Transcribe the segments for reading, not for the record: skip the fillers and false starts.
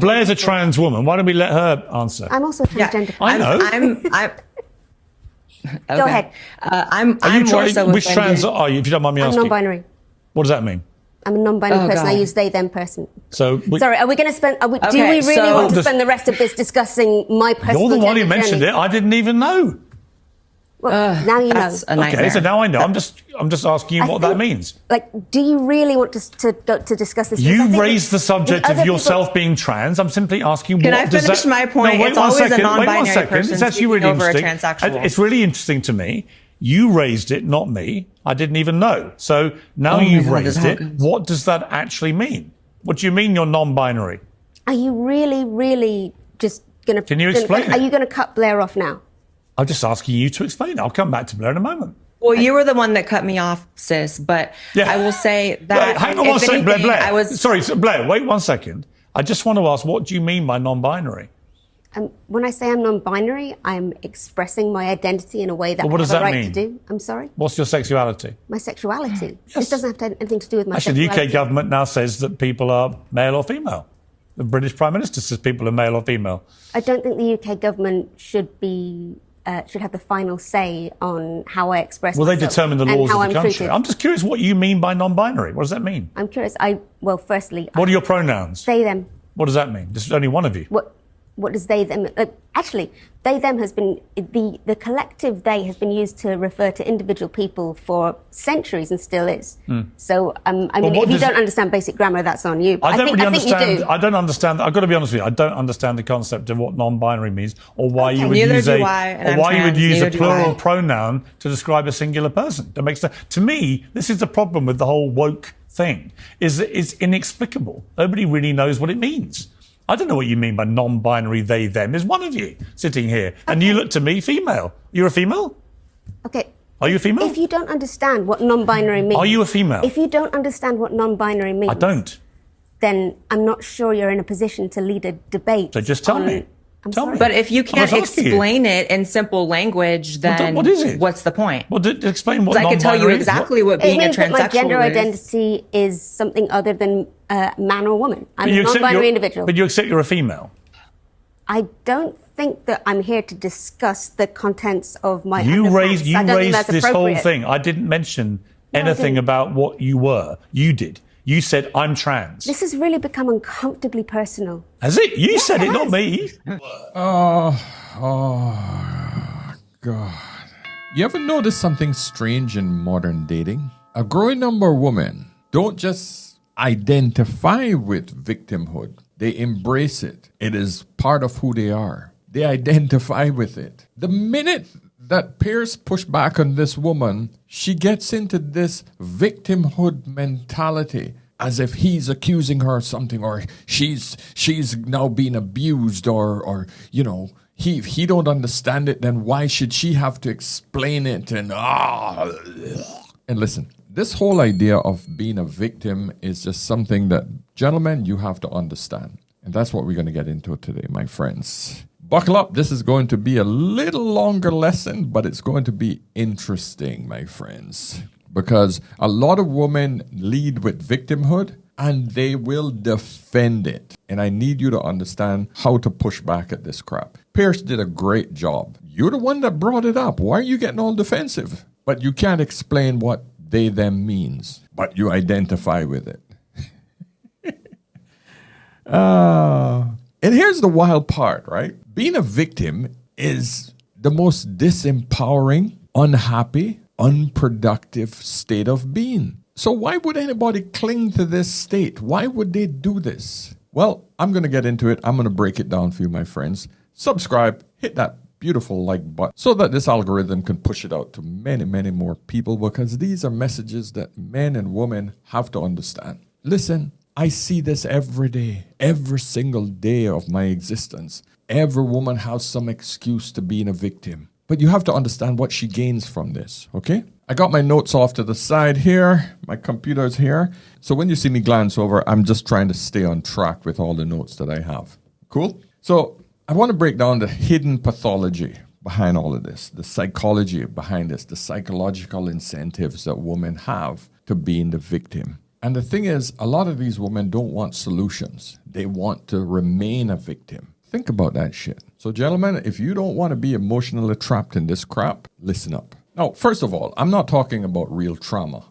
Blair's a trans woman. Why don't we let her answer? I'm also transgender. I know. Okay. Go ahead. Which trans are you, if you don't mind me asking? I'm non-binary. What does that mean? I'm a non-binary person. I use they, them person. So sorry, are we going to spend... do we really want to spend the rest of this discussing my personal You're the one who mentioned journey? it. I didn't even know. Well, now you know. Okay, so now I know. I'm just asking you what that means. Like, do you really want to discuss this? You raised the subject of yourself being trans. I'm simply asking Can I finish my point? No, wait it's one always second. a non-binary Wait 1 second. person It's actually really over interesting. A transsexual. It's really interesting to me. You raised it, not me. I didn't even know. So now you've raised it. What does that actually mean? What do you mean you're non-binary? Are you really, really just going to... Can you explain it? Are you going to cut Blair off now? I'm just asking you to explain it. I'll come back to Blair in a moment. Well, you were the one that cut me off, sis. But I will say that... Hang on 1 second, Blair. Sorry, Blair, wait 1 second. I just want to ask, what do you mean by non-binary? When I say I'm non-binary, I'm expressing my identity in a way that I have a right to do. I'm sorry? What's your sexuality? My sexuality. Yes. This doesn't have to have anything to do with my sexuality. Actually, the UK government now says that people are male or female. The British Prime Minister says people are male or female. I don't think the UK government should have the final say on how I express myself. Well, they determine the laws of the country. Treated. I'm just curious what you mean by non-binary. What does that mean? I'm curious. Firstly... What are your pronouns? They, them. What does that mean? There's only one of you. What does they, them... actually, they, them has been... The collective they has been used to refer to individual people for centuries and still is. So, if you don't understand basic grammar, that's on you. I don't really understand. You do. I don't understand. I've got to be honest with you. I don't understand the concept of what non-binary means or why you would use a plural pronoun to describe a singular person. That makes sense. To me, this is the problem with the whole woke thing. It's inexplicable. Nobody really knows what it means. I don't know what you mean by non-binary they, them. There's one of you sitting here, and you look to me female. You're a female? Okay. Are you a female? If you don't understand what non-binary means... Are you a female? If you don't understand what non-binary means... I don't. Then I'm not sure you're in a position to lead a debate. So just tell me. Tell me. But if you can't explain it in simple language, then what is it? What's the point? Well, explain what non-binary is. I can tell you exactly what being a transsexual is. It means that my gender identity is something other than man or woman. I'm a non-binary individual. But you accept you're a female? I don't think that I'm here to discuss the contents of my You raised this whole thing. I didn't mention anything about what you were. You did. You said, I'm trans. This has really become uncomfortably personal. Has it? You said it, not me. Oh, God. You ever notice something strange in modern dating? A growing number of women don't just identify with victimhood. They embrace it. It is part of who they are. They identify with it. The minute that Pierce pushed back on this woman, she gets into this victimhood mentality, as if he's accusing her of something, or she's now being abused, or you know, if he don't understand it, then why should she have to explain it? And listen, this whole idea of being a victim is just something that, gentlemen, you have to understand. And that's what we're going to get into today, my friends. Buckle up. This is going to be a little longer lesson, but it's going to be interesting, my friends. Because a lot of women lead with victimhood and they will defend it. And I need you to understand how to push back at this crap. Pierce did a great job. You're the one that brought it up. Why are you getting all defensive? But you can't explain what they, them means. But you identify with it. And here's the wild part, right? Being a victim is the most disempowering, unhappy, unproductive state of being. So why would anybody cling to this state? Why would they do this? Well, I'm going to get into it. I'm going to break it down for you, my friends. Subscribe, hit that beautiful like button so that this algorithm can push it out to many, many more people, because these are messages that men and women have to understand. Listen, I see this every day, every single day of my existence. Every woman has some excuse to being a victim. But you have to understand what she gains from this, okay? I got my notes off to the side here. My computer's here. So when you see me glance over, I'm just trying to stay on track with all the notes that I have. Cool? So I want to break down the hidden pathology behind all of this, the psychology behind this, the psychological incentives that women have to being the victim. And the thing is, a lot of these women don't want solutions. They want to remain a victim. Think about that shit. So, gentlemen, if you don't want to be emotionally trapped in this crap, listen up. Now, first of all, I'm not talking about real trauma.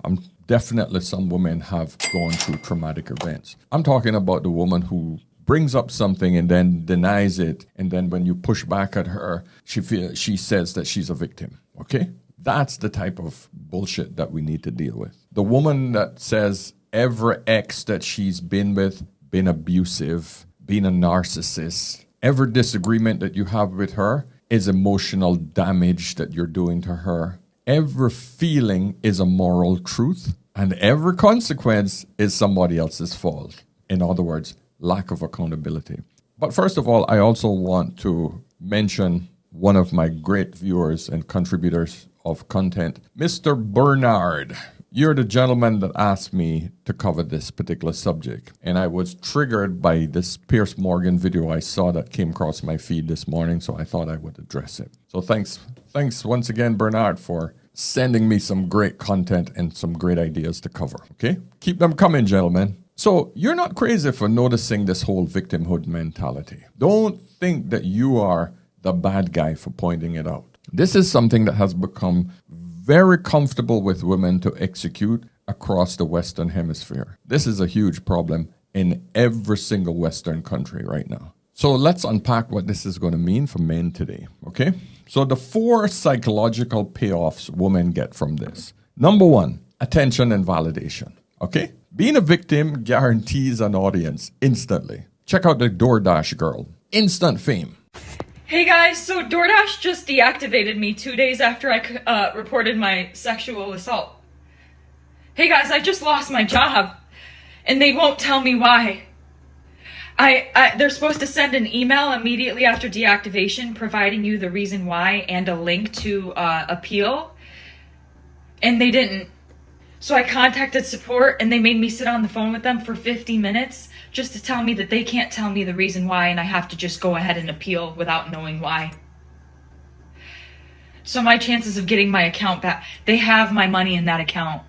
Definitely some women have gone through traumatic events. I'm talking about the woman who brings up something and then denies it. And then when you push back at her, she says that she's a victim. Okay? That's the type of bullshit that we need to deal with. The woman that says every ex that she's been with, been abusive, been a narcissist, every disagreement that you have with her is emotional damage that you're doing to her. Every feeling is a moral truth, and every consequence is somebody else's fault. In other words, lack of accountability. But first of all, I also want to mention one of my great viewers and contributors of content, Mr. Bernard. You're the gentleman that asked me to cover this particular subject. And I was triggered by this Piers Morgan video I saw that came across my feed this morning, so I thought I would address it. So thanks once again, Bernard, for sending me some great content and some great ideas to cover. Okay? Keep them coming, gentlemen. So you're not crazy for noticing this whole victimhood mentality. Don't think that you are the bad guy for pointing it out. This is something that has become very comfortable with women to execute across the Western Hemisphere. This is a huge problem in every single Western country right now. So let's unpack what this is going to mean for men today, okay? So the 4 psychological payoffs women get from this. Number 1, attention and validation, okay? Being a victim guarantees an audience instantly. Check out the DoorDash girl. Instant fame. Hey guys, so DoorDash just deactivated me 2 days after I reported my sexual assault. Hey guys, I just lost my job, and they won't tell me why. They're supposed to send an email immediately after deactivation providing you the reason why and a link to appeal, and they didn't. So I contacted support, and they made me sit on the phone with them for 50 minutes just to tell me that they can't tell me the reason why, and I have to just go ahead and appeal without knowing why. So my chances of getting my account back, they have my money in that account.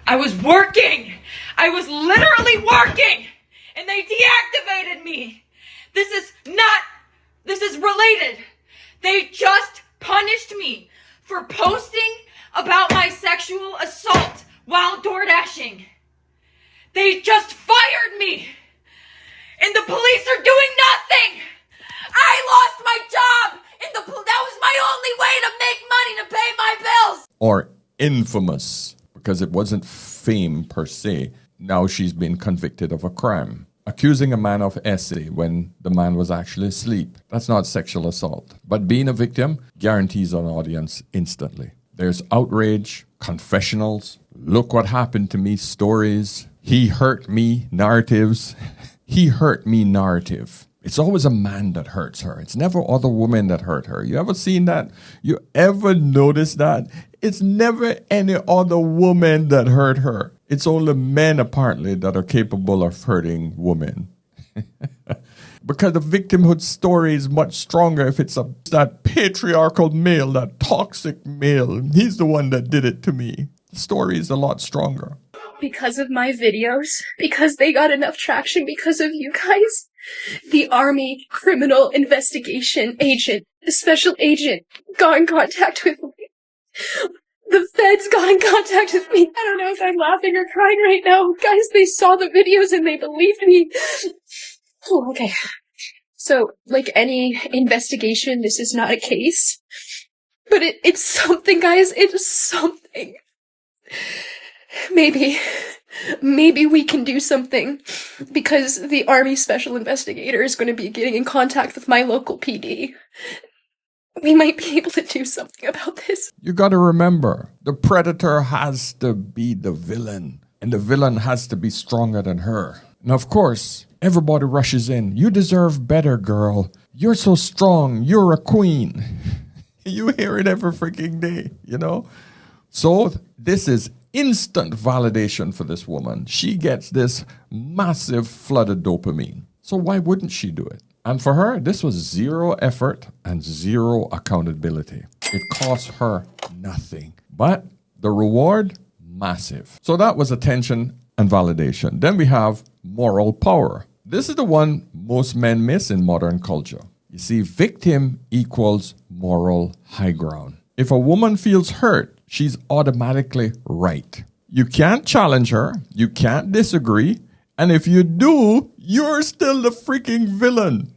I was working! I was literally working! And they deactivated me! This is related. They just punished me for posting about my sexual assault while door dashing. They just fired me, and the police are doing nothing. I lost my job, and that was my only way to make money to pay my bills. Or infamous, because it wasn't fame per se. Now she's been convicted of a crime, accusing a man of essay when the man was actually asleep. That's not sexual assault. But being a victim guarantees an audience instantly. There's outrage, confessionals, look what happened to me stories, he hurt me narratives. He hurt me narrative. It's always a man that hurts her. It's never other women that hurt her. You ever seen that? You ever noticed that? It's never any other woman that hurt her. It's only men, apparently, that are capable of hurting women. Because the victimhood story is much stronger if it's that patriarchal male, that toxic male. He's the one that did it to me. The story is a lot stronger. Because of my videos, because they got enough traction because of you guys, the Army Criminal Investigation Agent, the Special Agent, got in contact with me. The feds got in contact with me. I don't know if I'm laughing or crying right now. Guys, they saw the videos and they believed me. Oh, okay. So, like any investigation, this is not a case. But it's something, guys. It's something. Maybe we can do something, because the Army Special Investigator is going to be getting in contact with my local PD. We might be able to do something about this. You got to remember, the predator has to be the villain, and the villain has to be stronger than her. And of course, everybody rushes in. You deserve better, girl. You're so strong. You're a queen. You hear it every freaking day, you know? So this is instant validation for this woman. She gets this massive flood of dopamine. So why wouldn't she do it? And for her, this was zero effort and zero accountability. It cost her nothing. But the reward, massive. So that was attention and validation. Then we have moral power. This is the one most men miss in modern culture. You see, victim equals moral high ground. If a woman feels hurt, she's automatically right. You can't challenge her. You can't disagree. And if you do, you're still the freaking villain.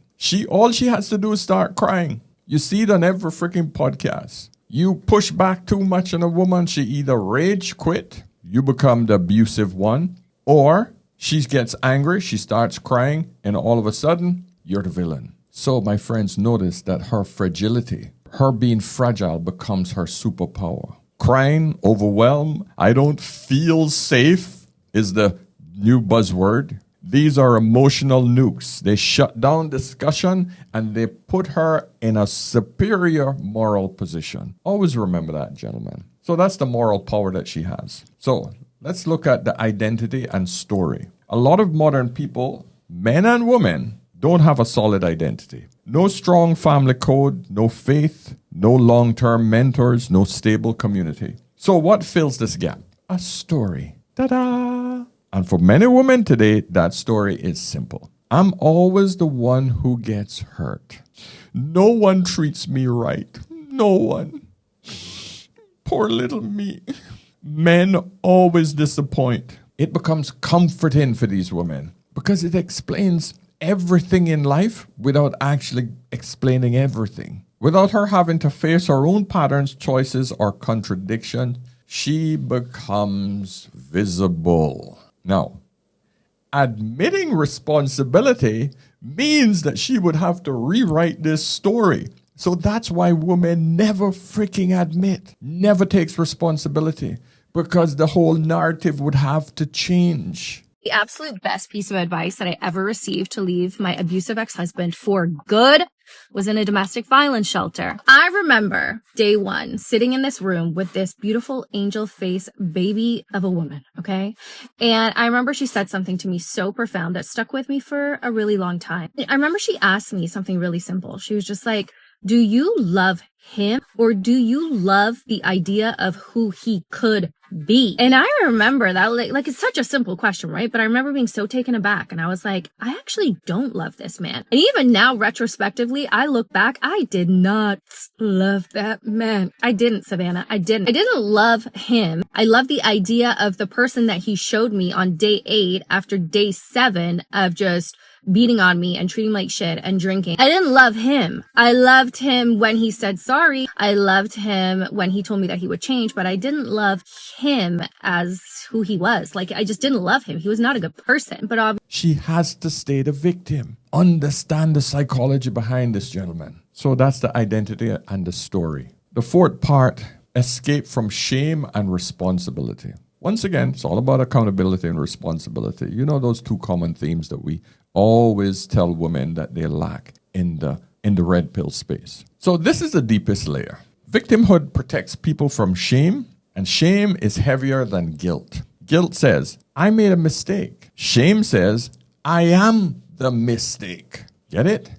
All she has to do is start crying. You see it on every freaking podcast. You push back too much on a woman, she either rage quit, you become the abusive one, or she gets angry, she starts crying, and all of a sudden, you're the villain. So, my friends, notice that her fragility, her being fragile, becomes her superpower. Crying, overwhelmed, I don't feel safe is the new buzzword. These are emotional nukes. They shut down discussion and they put her in a superior moral position. Always remember that, gentlemen. So that's the moral power that she has. So let's look at the identity and story. A lot of modern people, men and women, don't have a solid identity. No strong family code, no faith, no long-term mentors, no stable community. So what fills this gap? A story. Ta-da! And for many women today, that story is simple. I'm always the one who gets hurt. No one treats me right. No one. Poor little me. Men always disappoint. It becomes comforting for these women because it explains everything in life without actually explaining everything. Without her having to face her own patterns, choices, or contradictions, she becomes visible. Now, admitting responsibility means that she would have to rewrite this story. So that's why women never freaking admit, never takes responsibility, because the whole narrative would have to change. The absolute best piece of advice that I ever received to leave my abusive ex-husband for good was in a domestic violence shelter. I remember day one sitting in this room with this beautiful angel face baby of a woman, okay? And I remember she said something to me so profound that stuck with me for a really long time. I remember she asked me something really simple. She was just like, do you love him or do you love the idea of who he could be? And I remember that, like it's such a simple question, right? But I remember being so taken aback and I was like, I actually don't love this man. And even now, retrospectively, I look back, I did not love that man. I didn't, Savannah. I didn't love him. I love the idea of the person that he showed me on day 8 after day 7 of just beating on me and treating me like shit and drinking. I didn't love him. I loved him when he said sorry. I loved him when he told me that he would change, but I didn't love him as who he was. Like, I just didn't love him. He was not a good person. But she has to stay the victim. Understand the psychology behind this, gentleman. So that's the identity and the story. The fourth part, escape from shame and responsibility. Once again, it's all about accountability and responsibility. You know those two common themes that we always tell women that they lack in the red pill space. So this is the deepest layer. Victimhood protects people from shame, and shame is heavier than guilt. Guilt says, I made a mistake. Shame says, I am the mistake. Get it?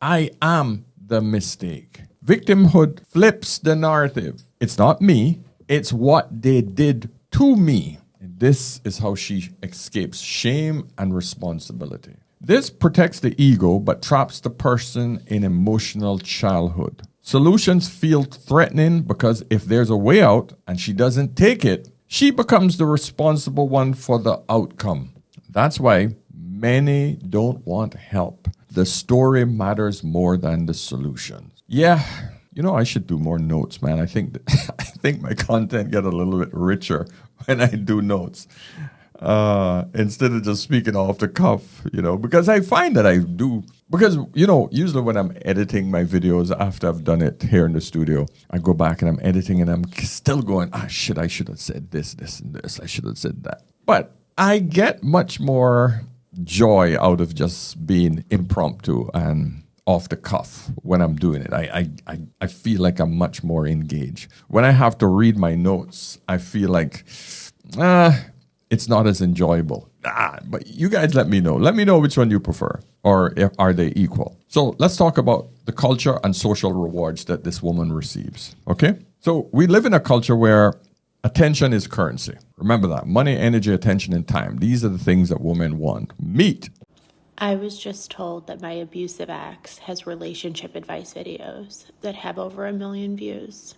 I am the mistake. Victimhood flips the narrative. It's not me. It's what they did to me. And this is how she escapes shame and responsibility. This protects the ego, but traps the person in emotional childhood. Solutions feel threatening because if there's a way out and she doesn't take it, she becomes the responsible one for the outcome. That's why many don't want help. The story matters more than the solution. Yeah, you know, I should do more notes, man. I think my content get a little bit richer when I do notes. Instead of just speaking off the cuff, you know, because I find that I do, because, you know, usually when I'm editing my videos after I've done it here in the studio, I go back and I'm editing and I'm still going, shit, I should have said this, and this. I should have said that. But I get much more joy out of just being impromptu and off the cuff when I'm doing it. I feel like I'm much more engaged. When I have to read my notes, I feel like, it's not as enjoyable. But you guys let me know. Let me know which one you prefer, or are they equal? So let's talk about the culture and social rewards that this woman receives, okay? So we live in a culture where Attention is currency. Remember that. Money, energy, attention, and time. These are the things that women want. Meet. I was just told that my abusive ex has relationship advice videos that have over 1 million views.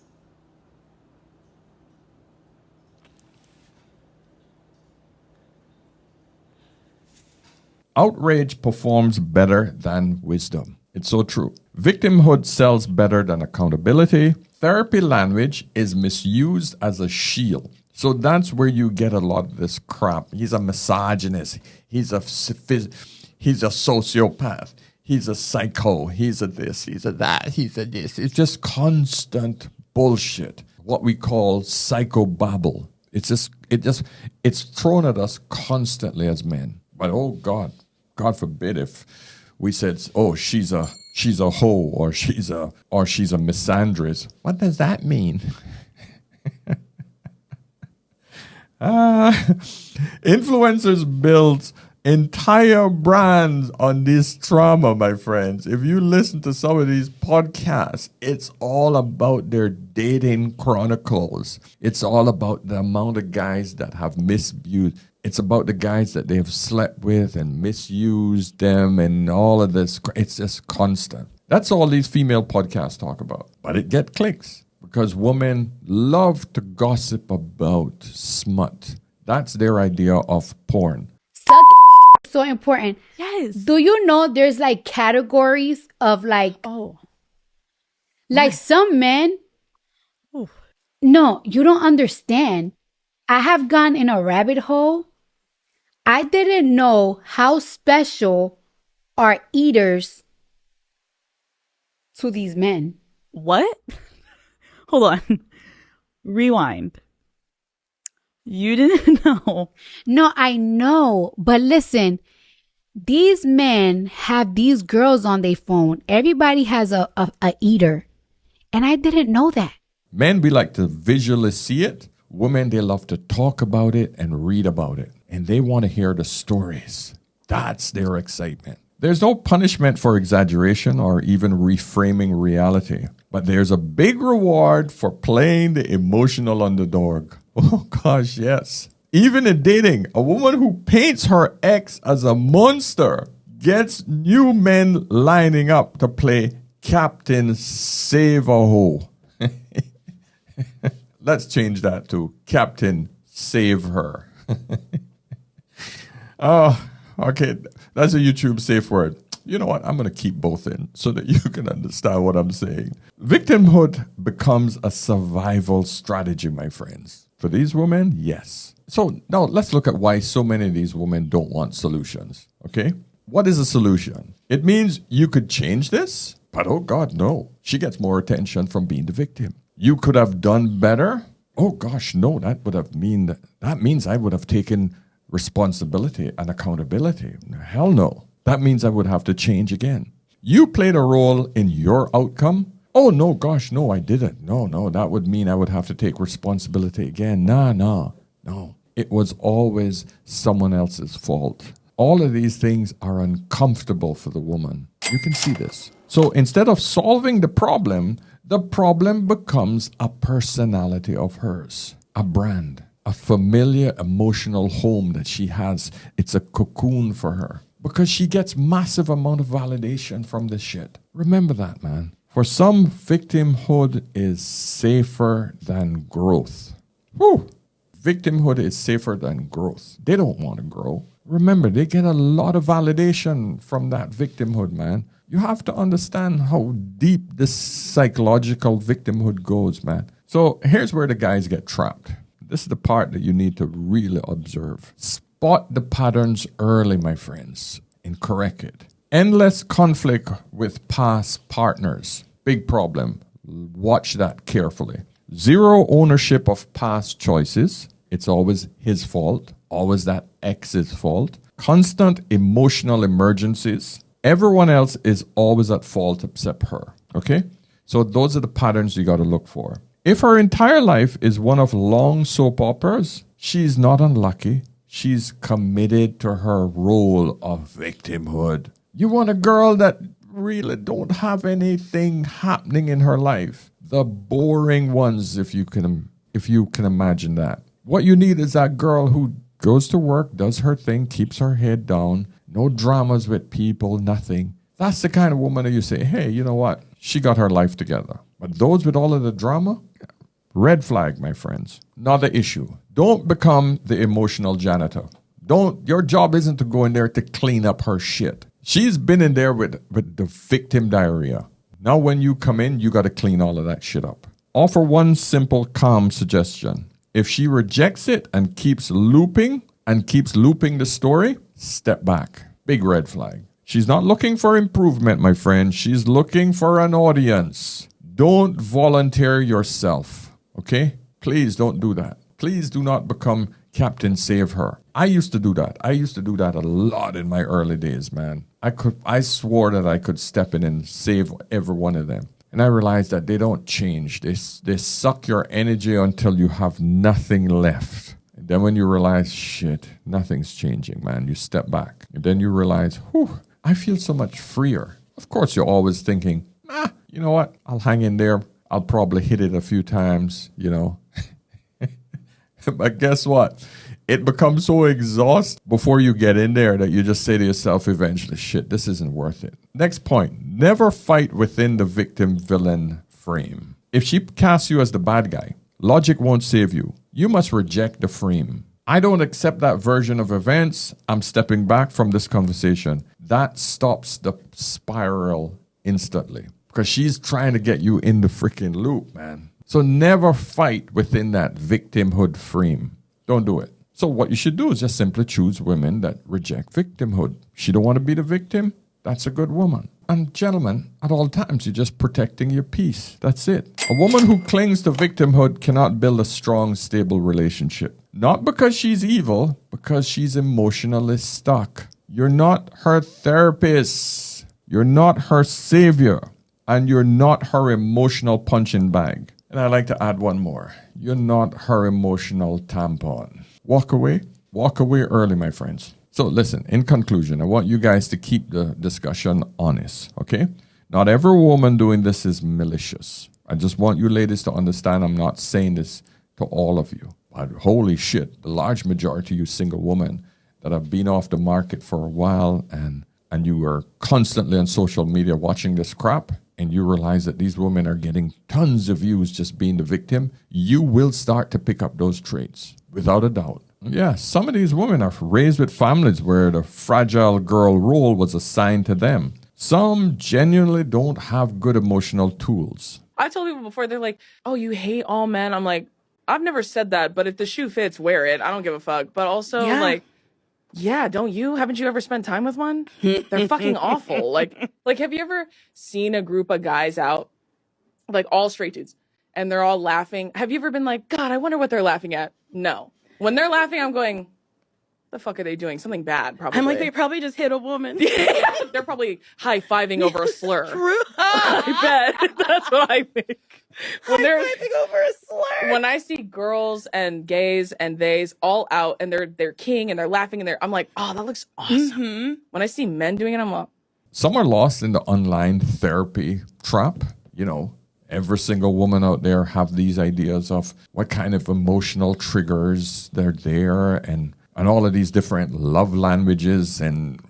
Outrage performs better than wisdom. It's so true. Victimhood sells better than accountability. Therapy language is misused as a shield. So that's where you get a lot of this crap. He's a misogynist. He's a sociopath. He's a psycho. He's a this. He's a that. He's a this. It's just constant bullshit. What we call psychobabble. It's thrown at us constantly as men. But oh God forbid if we said, oh, she's a hoe or she's a misandrist. What does that mean? Influencers build entire brands on this trauma, my friends. If you listen to some of these podcasts, it's all about their dating chronicles. It's all about the amount of guys that have misused. It's about the guys that they have slept with and misused them and all of this. It's just constant. That's all these female podcasts talk about. But it gets clicks because women love to gossip about smut. That's their idea of porn. So important. Yes. Do you know there's like categories of like, some men? Oh. No, you don't understand. I have gone in a rabbit hole. I didn't know how special are eaters to these men. What? Hold on. Rewind. You didn't know. No, I know. But listen, these men have these girls on their phone. Everybody has a eater. And I didn't know that. Men, we like to visually see it. Women, they love to talk about it and read about it. And they want to hear the stories. That's their excitement. There's no punishment for exaggeration or even reframing reality. But there's a big reward for playing the emotional underdog. Oh, gosh, yes. Even in dating, a woman who paints her ex as a monster gets new men lining up to play Captain Save-A-Ho. Let's change that to Captain Save Her. Oh, okay. That's a YouTube safe word. You know what? I'm going to keep both in so that you can understand what I'm saying. Victimhood becomes a survival strategy, my friends. For these women, yes. So now let's look at why so many of these women don't want solutions. Okay? What is a solution? It means you could change this, but oh God, no. She gets more attention from being the victim. You could have done better. Oh gosh, no. That means I would have taken responsibility and accountability. Hell no. That means I would have to change again. You played a role in your outcome. Oh, no, gosh, no, I didn't. No, that would mean I would have to take responsibility again. No. It was always someone else's fault. All of these things are uncomfortable for the woman. You can see this. So instead of solving the problem becomes a personality of hers, a brand, a familiar emotional home that she has. It's a cocoon for her because she gets massive amount of validation from this shit. Remember that, man. For some, victimhood is safer than growth. Whew. Victimhood is safer than growth. They don't want to grow. Remember, they get a lot of validation from that victimhood, man. You have to understand how deep this psychological victimhood goes, man. So here's where the guys get trapped. This is the part that you need to really observe. Spot the patterns early, my friends, and correct it. Endless conflict with past partners. Big problem. Watch that carefully. Zero ownership of past choices. It's always his fault. Always that ex's fault. Constant emotional emergencies. Everyone else is always at fault except her. Okay? So those are the patterns you got to look for. If her entire life is one of long soap operas, she's not unlucky. She's committed to her role of victimhood. You want a girl that really don't have anything happening in her life. The boring ones, if you can if you can imagine that. What you need is that girl who goes to work, does her thing, keeps her head down, no dramas with people, nothing. That's the kind of woman that you say, hey, you know what? She got her life together. But those with all of the drama, red flag, my friends. Not the issue. Don't become the emotional janitor. Your job isn't to go in there to clean up her shit. She's been in there with the victim diarrhea. Now when you come in, you got to clean all of that shit up. Offer one simple, calm suggestion. If she rejects it and keeps looping the story, step back. Big red flag. She's not looking for improvement, my friend. She's looking for an audience. Don't volunteer yourself, okay? Please don't do that. Please do not become Captain Save Her. I used to do that. I used to do that a lot in my early days, man. I swore that I could step in and save every one of them. And I realized that they don't change. They suck your energy until you have nothing left. And then when you realize, shit, nothing's changing, man, you step back. And then you realize, whew, I feel so much freer. Of course, you're always thinking, you know what? I'll hang in there. I'll probably hit it a few times, you know. But guess what? It becomes so exhausting before you get in there that you just say to yourself eventually, shit, this isn't worth it. Next point, never fight within the victim-villain frame. If she casts you as the bad guy, logic won't save you. You must reject the frame. I don't accept that version of events. I'm stepping back from this conversation. That stops the spiral instantly because she's trying to get you in the freaking loop, man. So never fight within that victimhood frame. Don't do it. So what you should do is just simply choose women that reject victimhood. She don't want to be the victim. That's a good woman. And gentlemen, at all times, you're just protecting your peace. That's it. A woman who clings to victimhood cannot build a strong, stable relationship. Not because she's evil, because she's emotionally stuck. You're not her therapist. You're not her savior. And you're not her emotional punching bag. And I'd like to add one more. You're not her emotional tampon. Walk away early, my friends. So listen, in conclusion, I want you guys to keep the discussion honest, okay? Not every woman doing this is malicious. I just want you ladies to understand I'm not saying this to all of you. But holy shit, the large majority of you single women that have been off the market for a while and you are constantly on social media watching this crap, and you realize that these women are getting tons of views just being the victim, you will start to pick up those traits, without a doubt. Yeah, some of these women are raised with families where the fragile girl role was assigned to them. Some genuinely don't have good emotional tools. I told people before, they're like, oh, you hate all men. I'm like, I've never said that, but if the shoe fits, wear it. I don't give a fuck. But also, yeah, don't you? Haven't you ever spent time with one? They're fucking awful. Like, have you ever seen a group of guys out, like all straight dudes, and they're all laughing? Have you ever been like, God, I wonder what they're laughing at? No. When they're laughing, I'm going, the fuck are they doing? Something bad, probably. I'm like, they probably just hit a woman. They're probably high-fiving over a slur. True. I bet. That's what I think. High-fiving over a slur. When I see girls and gays and theys all out and they're king and they're laughing and I'm like, oh, that looks awesome. Mm-hmm. When I see men doing it, I'm like... Some are lost in the online therapy trap, you know. Every single woman out there have these ideas of what kind of emotional triggers they're there and all of these different love languages. And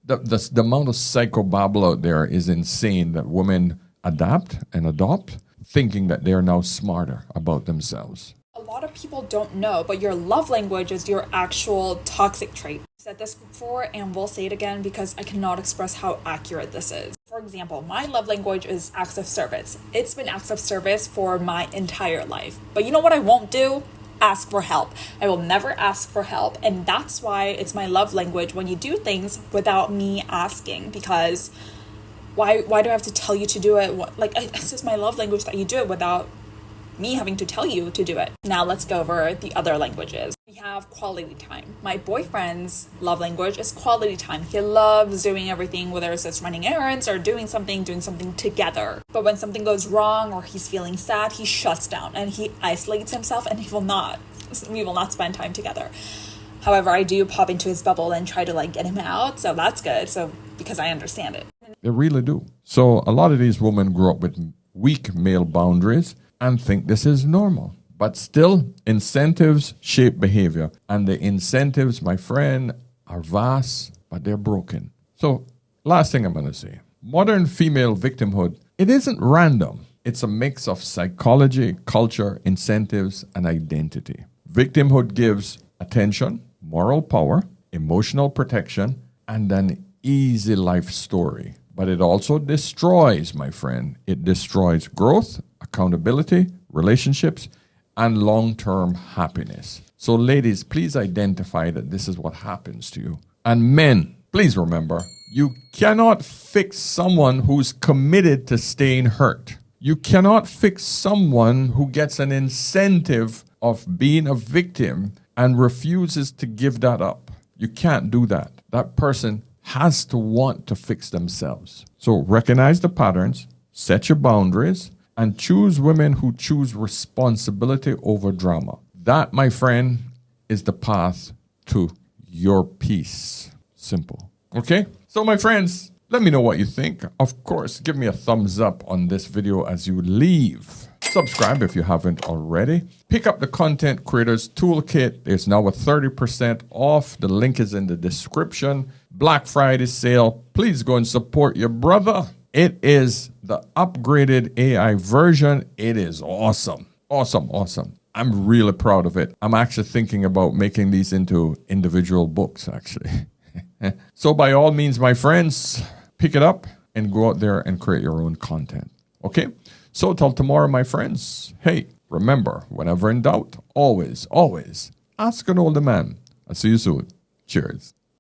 the amount of psychobabble out there is insane that women adapt and adopt, thinking that they're now smarter about themselves. A lot of people don't know, but your love language is your actual toxic trait. I said this before and will say it again because I cannot express how accurate this is. For example, my love language is acts of service. It's been acts of service for my entire life. But you know what I won't do? Ask for help. I will never ask for help, and that's why it's my love language when you do things without me asking, because why do I have to tell you to do it? It's just my love language that you do it without me having to tell you to do it. Now let's go over the other languages. We have quality time. My boyfriend's love language is quality time. He loves doing everything, whether it's just running errands or doing something together. But when something goes wrong or he's feeling sad, he shuts down and he isolates himself, and we will not spend time together. However, I do pop into his bubble and try to get him out, so that's good. So because I understand it. They really do. So a lot of these women grow up with weak male boundaries and think this is normal. But still, incentives shape behavior. And the incentives, my friend, are vast, but they're broken. So, last thing I'm going to say. Modern female victimhood, it isn't random. It's a mix of psychology, culture, incentives, and identity. Victimhood gives attention, moral power, emotional protection, and an easy life story. But it also destroys, my friend. It destroys growth, accountability, relationships, and long-term happiness. So ladies, please identify that this is what happens to you. And men, please remember, you cannot fix someone who's committed to staying hurt. You cannot fix someone who gets an incentive of being a victim and refuses to give that up. You can't do that. That person has to want to fix themselves. So recognize the patterns, set your boundaries, and choose women who choose responsibility over drama. That, my friend, is the path to your peace. Simple. Okay? So, my friends, let me know what you think. Of course, give me a thumbs up on this video as you leave. Subscribe if you haven't already. Pick up the Content Creators Toolkit. There's now a 30% off. The link is in the description. Black Friday sale. Please go and support your brother. It is the upgraded AI version. It is awesome. Awesome. I'm really proud of it. I'm actually thinking about making these into individual books, actually. So by all means, my friends, pick it up and go out there and create your own content. Okay? So till tomorrow, my friends, hey, remember, whenever in doubt, always ask an older man. I'll see you soon. Cheers.